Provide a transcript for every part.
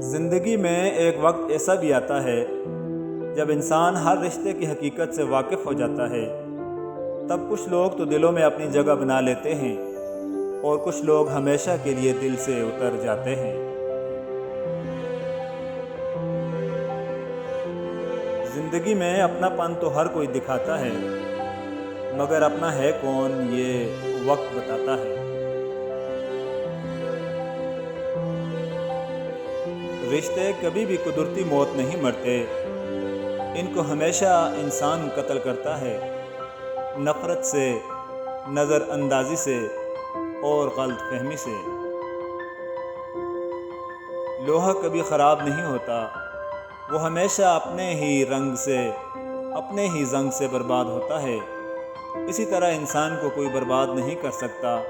زندگی میں ایک وقت ایسا بھی آتا ہے جب انسان ہر رشتے کی حقیقت سے واقف ہو جاتا ہے۔ تب کچھ لوگ تو دلوں میں اپنی جگہ بنا لیتے ہیں اور کچھ لوگ ہمیشہ کے لیے دل سے اتر جاتے ہیں۔ زندگی میں اپنا پن تو ہر کوئی دکھاتا ہے، مگر اپنا ہے کون یہ وقت بتاتا ہے۔ رشتے کبھی بھی قدرتی موت نہیں مرتے، ان کو ہمیشہ انسان قتل کرتا ہے، نفرت سے، نظر اندازی سے اور غلط فہمی سے۔ لوہا کبھی خراب نہیں ہوتا، وہ ہمیشہ اپنے ہی زنگ سے برباد ہوتا ہے۔ اسی طرح انسان کو کوئی برباد نہیں کر سکتا،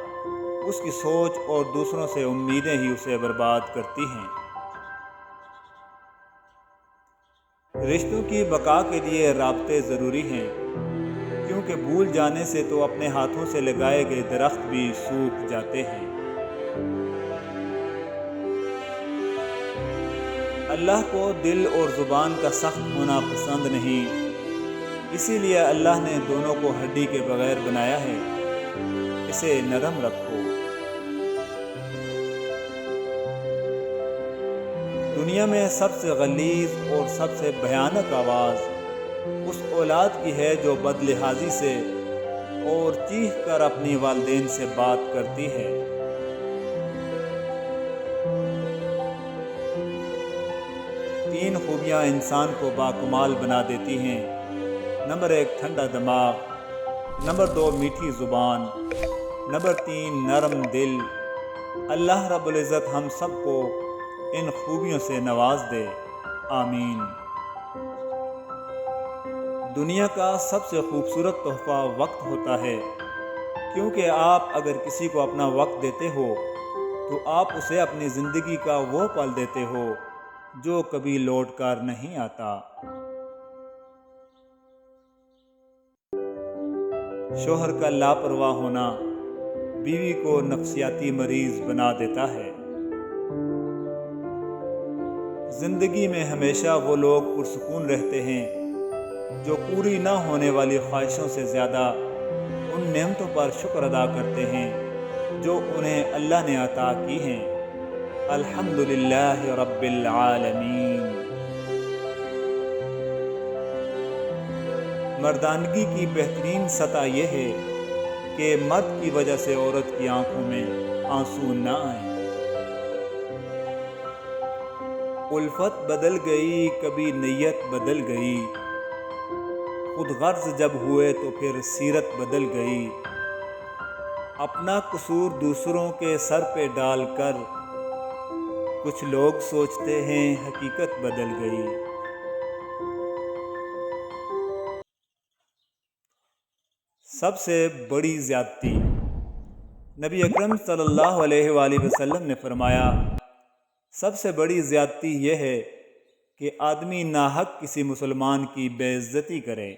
اس کی سوچ اور دوسروں سے امیدیں ہی اسے برباد کرتی ہیں۔ رشتوں کی بقا کے لیے رابطے ضروری ہیں، کیونکہ بھول جانے سے تو اپنے ہاتھوں سے لگائے گئے درخت بھی سوکھ جاتے ہیں۔ اللہ کو دل اور زبان کا سخت ہونا پسند نہیں، اسی لیے اللہ نے دونوں کو ہڈی کے بغیر بنایا ہے۔ اسے نرم رکھو۔ دنیا میں سب سے غلیظ اور سب سے بھیانک آواز اس اولاد کی ہے جو بد لحاظی سے اور چیخ کر اپنی والدین سے بات کرتی ہے۔ تین خوبیاں انسان کو باکمال بنا دیتی ہیں: نمبر 1 ٹھنڈا دماغ، نمبر 2 میٹھی زبان، نمبر 3 نرم دل۔ اللہ رب العزت ہم سب کو ان خوبیوں سے نواز دے، آمین۔ دنیا کا سب سے خوبصورت تحفہ وقت ہوتا ہے، کیونکہ آپ اگر کسی کو اپنا وقت دیتے ہو تو آپ اسے اپنی زندگی کا وہ پل دیتے ہو جو کبھی لوٹ کر نہیں آتا۔ شوہر کا لاپرواہ ہونا بیوی کو نفسیاتی مریض بنا دیتا ہے۔ زندگی میں ہمیشہ وہ لوگ پرسکون رہتے ہیں جو پوری نہ ہونے والی خواہشوں سے زیادہ ان نعمتوں پر شکر ادا کرتے ہیں جو انہیں اللہ نے عطا کی ہیں۔ الحمدللہ رب العالمین۔ مردانگی کی بہترین سطح یہ ہے کہ مرد کی وجہ سے عورت کی آنکھوں میں آنسو نہ آئیں۔ الفت بدل گئی، کبھی نیت بدل گئی، خود غرض جب ہوئے تو پھر سیرت بدل گئی۔ اپنا قصور دوسروں کے سر پہ ڈال کر کچھ لوگ سوچتے ہیں حقیقت بدل گئی۔ سب سے بڑی زیادتی۔ نبی اکرم صلی اللہ علیہ وآلہ وسلم نے فرمایا، سب سے بڑی زیادتی یہ ہے کہ آدمی ناحق کسی مسلمان کی بے عزتی کرے۔